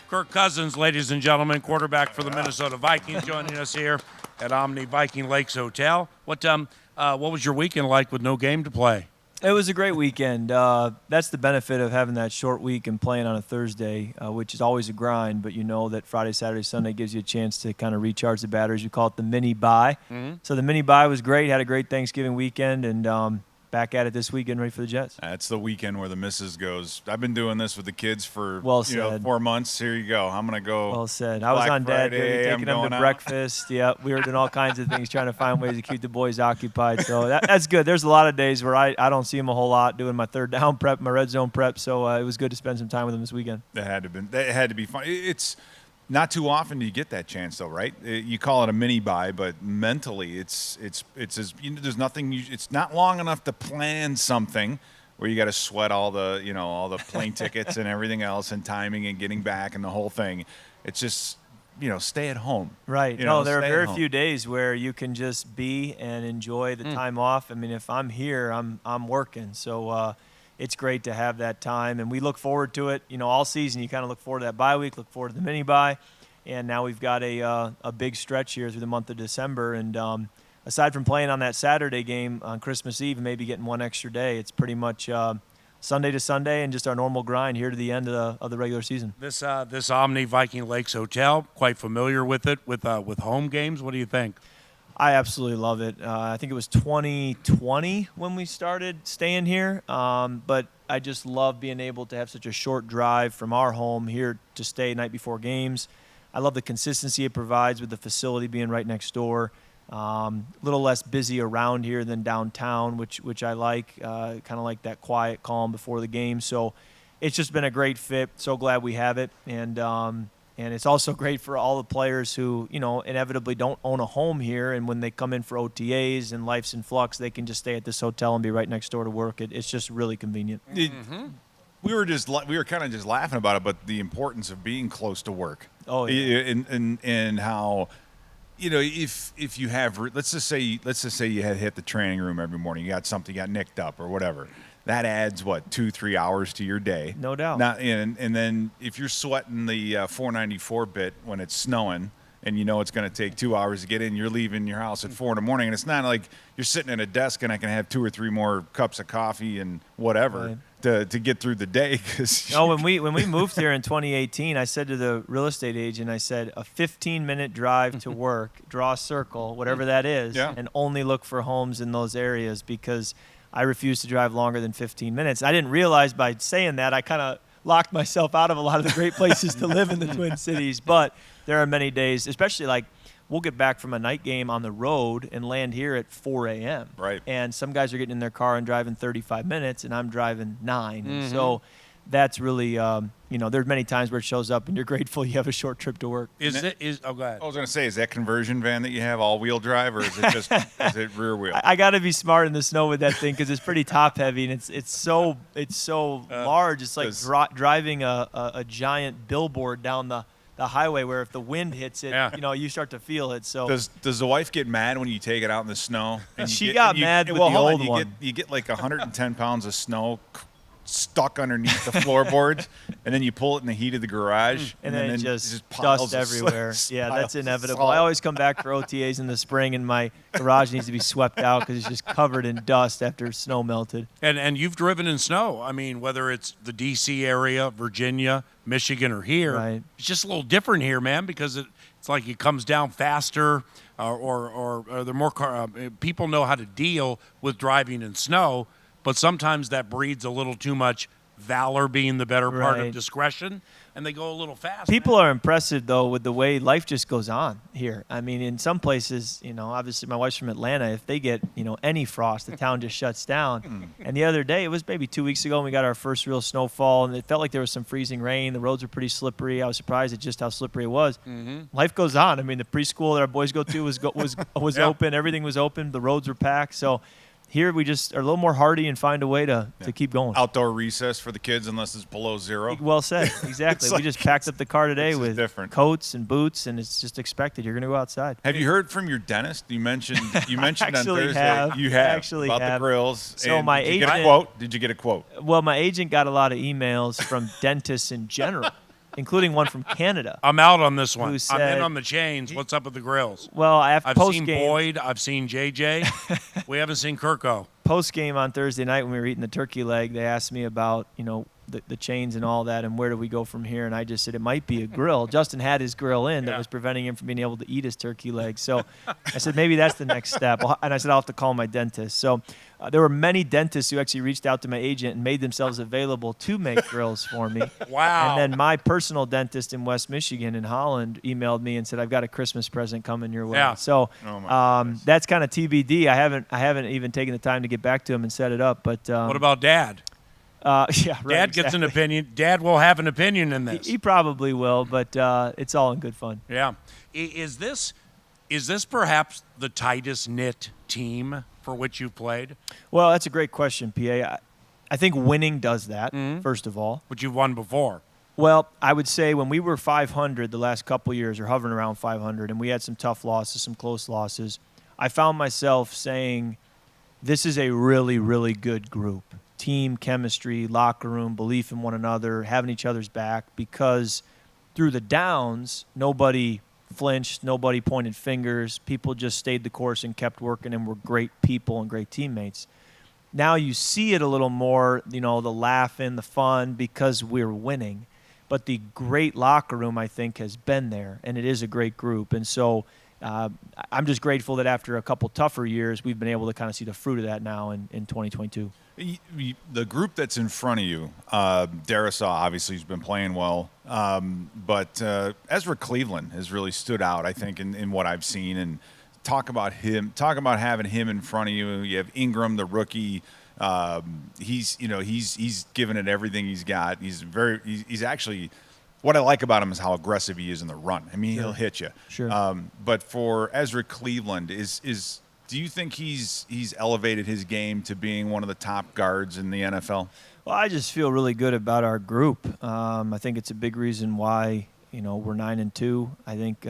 Kirk Cousins, ladies and gentlemen, quarterback for the Minnesota Vikings, joining us here at Omni Viking Lakes Hotel. What was your weekend like with no game to play? It was a great weekend. That's the benefit of having that short week and playing on a Thursday, which is always a grind, but you know that Friday, Saturday, Sunday gives you a chance to kind of recharge the batteries. We call it the mini bye. Mm-hmm. So the mini bye was great, had a great Thanksgiving weekend, and back at it this week, getting ready for the Jets. That's the weekend where the missus goes, I've been doing this with the kids for 4 months. Here you go. I'm going to go. Well said. I was on Dad duty, taking them to breakfast. Yeah, we were doing all kinds of things, trying to find ways to keep the boys occupied. So that's good. There's a lot of days where I don't see them a whole lot, doing my third down prep, my red zone prep. So it was good to spend some time with them this weekend. That had to be fun. It's not too often you get that chance, though, right? You call it a mini bye, but mentally, it's as there's nothing. It's not long enough to plan something where you got to sweat all the plane tickets and everything else, and timing and getting back and the whole thing. It's just stay at home. Right. No, there are very few days where you can just be and enjoy the time off. I mean, if I'm here, I'm working. So. It's great to have that time, and we look forward to it. All season you kind of look forward to that bye week, look forward to the mini bye, and now we've got a big stretch here through the month of December. And aside from playing on that Saturday game on Christmas Eve and maybe getting one extra day, it's pretty much Sunday to Sunday and just our normal grind here to the end of the regular season. This Omni Viking Lakes Hotel, quite familiar with it with home games. What do you think? I absolutely love it. I think it was 2020 when we started staying here, but I just love being able to have such a short drive from our home here to stay night before games. I love the consistency it provides with the facility being right next door. A little less busy around here than downtown, which I like, kind of like that quiet calm before the game. So it's just been a great fit. So glad we have it. And it's also great for all the players who, inevitably don't own a home here. And when they come in for OTAs and life's in flux, they can just stay at this hotel and be right next door to work. It's just really convenient. We were kind of just laughing about it, but the importance of being close to work. Oh, yeah. And how, if you have, let's just say you had hit the training room every morning, you got nicked up or whatever. That adds, 2-3 hours to your day? No doubt. And then if you're sweating the 494 bit when it's snowing and it's going to take 2 hours to get in, you're leaving your house at 4 in the morning, and it's not like you're sitting at a desk and I can have 2 or 3 more cups of coffee and whatever to get through the day. When we moved here in 2018, I said to the real estate agent, I said, a 15-minute drive to work, draw a circle, whatever that is, and only look for homes in those areas because – I refuse to drive longer than 15 minutes. I didn't realize by saying that I kind of locked myself out of a lot of the great places to live in the Twin Cities. But there are many days, especially like we'll get back from a night game on the road and land here at 4 a.m. Right. And some guys are getting in their car and driving 35 minutes, and I'm driving 9. Mm-hmm. And so that's really, there's many times where it shows up and you're grateful you have a short trip to work. Go ahead. I was going to say, is that conversion van that you have all-wheel drive, or is it just is it rear wheel? I got to be smart in the snow with that thing because it's pretty top heavy and it's so large. It's like driving a giant billboard down the highway where if the wind hits it, you start to feel it. So does the wife get mad when you take it out in the snow? And she got mad with the old one. You get like 110 pounds of snow stuck underneath the floorboards, and then you pull it in the heat of the garage, and then it just dust everywhere. Yeah, that's inevitable. I always come back for OTAs in the spring, and my garage needs to be swept out because it's just covered in dust after snow melted. And you've driven in snow. I mean, whether it's the D.C. area, Virginia, Michigan, or here, right. It's just a little different here, man, because it's like it comes down faster, or they're more people know how to deal with driving in snow. But sometimes that breeds a little too much valor being the better part of discretion, and they go a little fast. People are impressive, though, with the way life just goes on here. I mean, in some places, obviously my wife's from Atlanta. If they get, any frost, the town just shuts down. And the other day, it was maybe 2 weeks ago, and we got our first real snowfall, and it felt like there was some freezing rain. The roads were pretty slippery. I was surprised at just how slippery it was. Mm-hmm. Life goes on. I mean, the preschool that our boys go to was open. Everything was open. The roads were packed. So here we just are a little more hardy and find a way to keep going. Outdoor recess for the kids unless it's below zero. Well said. Exactly. We just packed up the car today with coats and boots, and it's just expected. You're going to go outside. Have you heard from your dentist? You mentioned on Thursday. You have. About the grills. So my agent. Did you get a quote? Well, my agent got a lot of emails from dentists in general. including one from Canada. I'm out on this one. Who I'm said- in on the chains. What's up with the grills? Well, after I've post seen game, Boyd. I've seen JJ. We haven't seen Kirko. post game on Thursday night when we were eating the turkey leg, they asked me about the chains and all that, and where do we go from here? And I just said it might be a grill. Justin had his grill in that Yeah. was preventing him from being able to eat his turkey leg. So I said maybe that's the next step. And I said I'll have to call my dentist. So there were many dentists who actually reached out to my agent and made themselves available to make grills for me. Wow. And then my personal dentist in West Michigan in Holland emailed me and said, I've got a Christmas present coming your way. Yeah. So Oh my goodness. that's kind of TBD. I haven't even taken the time to get back to him and set it up. But What about Dad? yeah, right, Dad gets an exactly. opinion. Dad will have an opinion in this. He probably will, but it's all in good fun. Yeah. Is this perhaps the tightest knit team for which you've played? Well, that's a great question, PA. I think winning does that, first of all. Which you've won before. Well, I would say when we were 500 the last couple years, or hovering around 500, and we had some tough losses, some close losses, I found myself saying, this is a really, really good group. Team chemistry, locker room, belief in one another, having each other's back, because through the downs, nobody flinched, nobody pointed fingers. People just stayed the course and kept working and were great people and great teammates. Now you see it a little more, the laughing, the fun, because we're winning. But the great locker room, I think, has been there, and it is a great group. And so I'm just grateful that after a couple tougher years, we've been able to kind of see the fruit of that now in 2022. The group that's in front of you, Darrisaw obviously has been playing well, but Ezra Cleveland has really stood out, I think, in what I've seen. And talk about having him in front of you. You have Ingram, the rookie. He's given it everything he's got. He's actually, what I like about him is how aggressive he is in the run. I mean, he'll hit you. Sure. But for Ezra Cleveland, do you think he's elevated his game to being one of the top guards in the NFL? Well, I just feel really good about our group. I think it's a big reason why we're 9-2. I think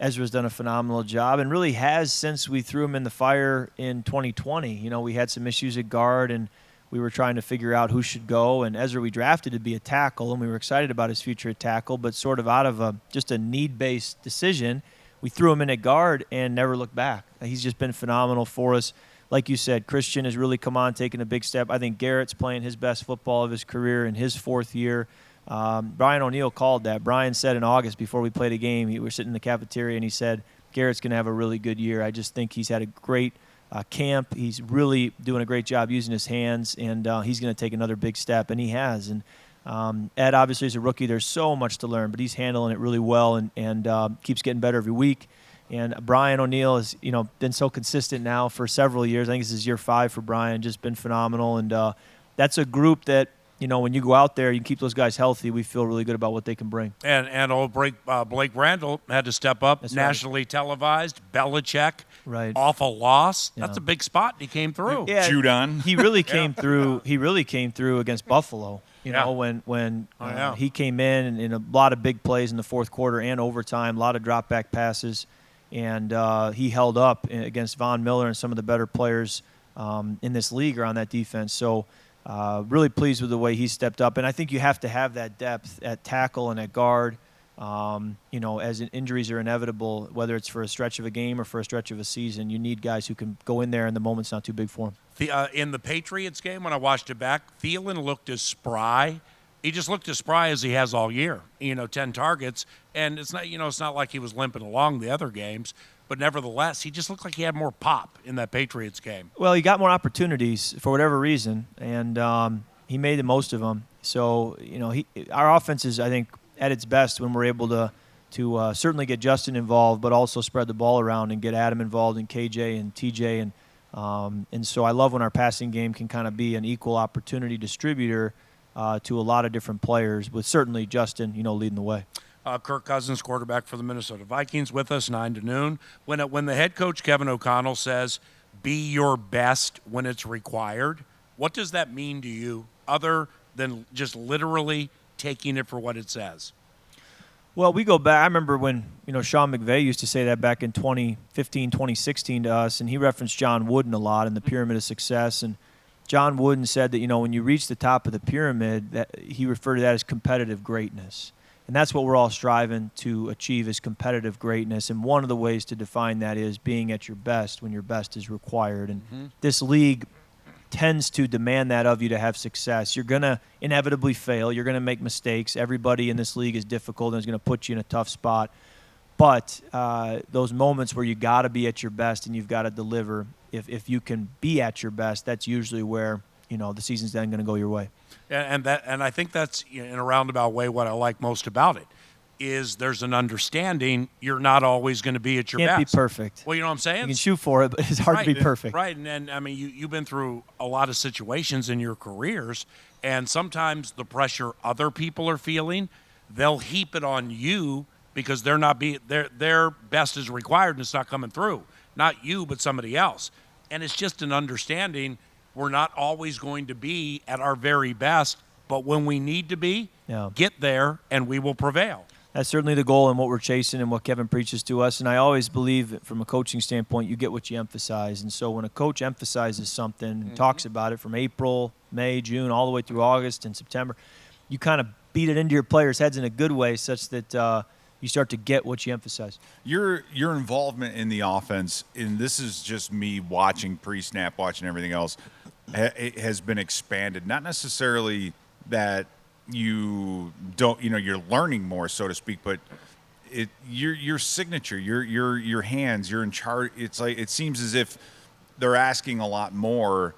Ezra's done a phenomenal job and really has since we threw him in the fire in 2020. We had some issues at guard and we were trying to figure out who should go. And Ezra we drafted to be a tackle, and we were excited about his future at tackle, but sort of out of just a need-based decision, we threw him in at guard and never looked back. He's just been phenomenal for us. Like you said, Christian has really come on, taken a big step. I think Garrett's playing his best football of his career in his fourth year. Brian O'Neill called that. Brian said in August before we played a game, we were sitting in the cafeteria, and he said, Garrett's going to have a really good year. I just think he's had a great camp. He's really doing a great job using his hands, and he's going to take another big step, and he has. And Ed, obviously, is a rookie. There's so much to learn, but he's handling it really well and keeps getting better every week. And Brian O'Neill has, been so consistent now for several years. I think this is year 5 for Brian. Just been phenomenal. And that's a group that, when you go out there, you keep those guys healthy. We feel really good about what they can bring. And old Blake Randall had to step up, That's nationally televised. Belichick, Right. awful loss. Yeah. That's a big spot. He came through. Yeah, Judon. he really came through. He really came through against Buffalo. When he came in a lot of big plays in the fourth quarter and overtime, a lot of drop back passes, and he held up against Von Miller and some of the better players in this league are on that defense. So really pleased with the way he stepped up, and I think you have to have that depth at tackle and at guard. As injuries are inevitable, whether it's for a stretch of a game or for a stretch of a season, you need guys who can go in there and the moment's not too big for them. In the Patriots game, when I watched it back, Thielen looked as spry. He just looked as spry as he has all year. 10 targets, and it's not like he was limping along the other games, but nevertheless, he just looked like he had more pop in that Patriots game. Well, he got more opportunities for whatever reason, and he made the most of them. So, our offense is, I think, at its best when we're able to certainly get Justin involved, but also spread the ball around and get Adam involved and KJ and TJ. And so I love when our passing game can kind of be an equal opportunity distributor to a lot of different players, with certainly Justin, leading the way. Kirk Cousins, quarterback for the Minnesota Vikings, with us 9 to noon. When the head coach, Kevin O'Connell, says, be your best when it's required, what does that mean to you other than just literally taking it for what it says? Well, we go back. I remember when, Sean McVay used to say that back in 2015, 2016 to us, and he referenced John Wooden a lot in the Pyramid of Success. And John Wooden said that, when you reach the top of the pyramid, that he referred to that as competitive greatness. And that's what we're all striving to achieve is competitive greatness. And one of the ways to define that is being at your best when your best is required. And this league tends to demand that of you to have success. You're going to inevitably fail. You're going to make mistakes. Everybody in this league is difficult and is going to put you in a tough spot. But those moments where you got to be at your best and you've got to deliver, if you can be at your best, that's usually where, the season's then going to go your way. And I think that's, in a roundabout way, what I like most about it is there's an understanding you're not always going to be at your best. Can't be perfect. Well, you know what I'm saying? You can shoot for it, but it's hard to be perfect. Right, and I mean, you've been through a lot of situations in your careers, and sometimes the pressure other people are feeling, they'll heap it on you because their best is required and it's not coming through. Not you, but somebody else. And it's just an understanding we're not always going to be at our very best, but when we need to be, get there and we will prevail. That's certainly the goal and what we're chasing and what Kevin preaches to us. And I always believe from a coaching standpoint, you get what you emphasize. And so when a coach emphasizes something and talks about it from April, May, June, all the way through August and September, you kind of beat it into your players' heads in a good way such that you start to get what you emphasize. Your involvement in the offense, and this is just me watching pre-snap, watching everything else, it has been expanded. Not necessarily that you don't, you're learning more, so to speak, but your signature, your hands, you're in charge. It's like it seems as if they're asking a lot more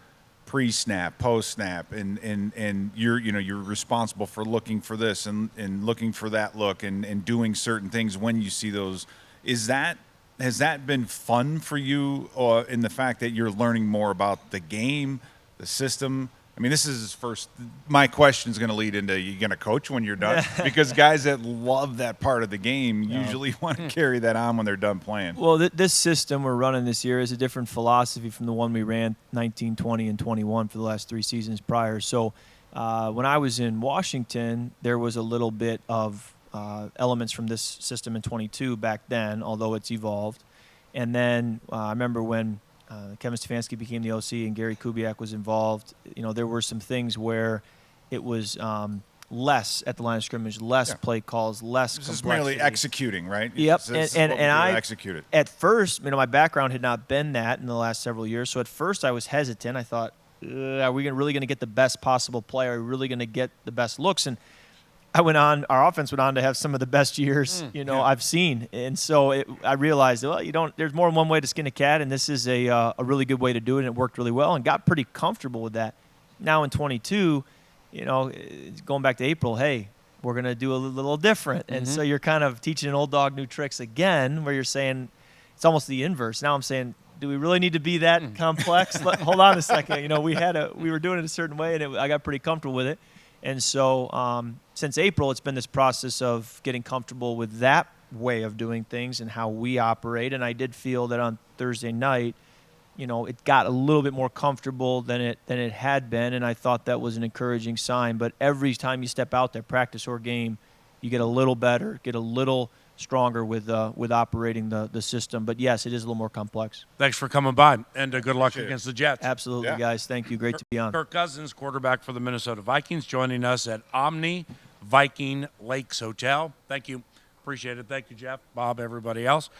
pre-snap, post-snap, and you're responsible for looking for this and looking for that look and doing certain things when you see those. Has that been fun for you, in the fact that you're learning more about the game, the system? I mean, this is his first. My question is going to lead into, you going to coach when you're done? Because guys that love that part of the game usually want to carry that on when they're done playing. Well, this system we're running this year is a different philosophy from the one we ran 19, 20, and 21 for the last 3 seasons prior. So when I was in Washington, there was a little bit of elements from this system in 22 back then, although it's evolved. And then I remember when Kevin Stefanski became the OC and Gary Kubiak was involved, there were some things where it was less at the line of scrimmage, less play calls, less This complexity. is merely executing, right? Yep, and I executed. At first, my background had not been that in the last several years, so at first I was hesitant. I thought, are we really going to get the best possible play? Are we really going to get the best looks? And our offense went on to have some of the best years, I've seen. And so I realized, there's more than one way to skin a cat, and this is a really good way to do it, and it worked really well and got pretty comfortable with that. Now in 22, going back to April, hey, we're going to do a little different. And so you're kind of teaching an old dog new tricks again, where you're saying it's almost the inverse. Now I'm saying, do we really need to be that complex? Hold on a second. We were doing it a certain way, and I got pretty comfortable with it. And so since April, it's been this process of getting comfortable with that way of doing things and how we operate. And I did feel that on Thursday night, it got a little bit more comfortable than it had been, and I thought that was an encouraging sign. But every time you step out there, practice or game, you get a little better, get a little stronger with operating the system. But yes, it is a little more complex. Thanks for coming by, and good luck against the Jets. Absolutely, guys. Thank you. Great to be on. Kirk Cousins, quarterback for the Minnesota Vikings, joining us at Omni Viking Lakes Hotel. Thank you. Appreciate it. Thank you, Jeff, Bob, everybody else.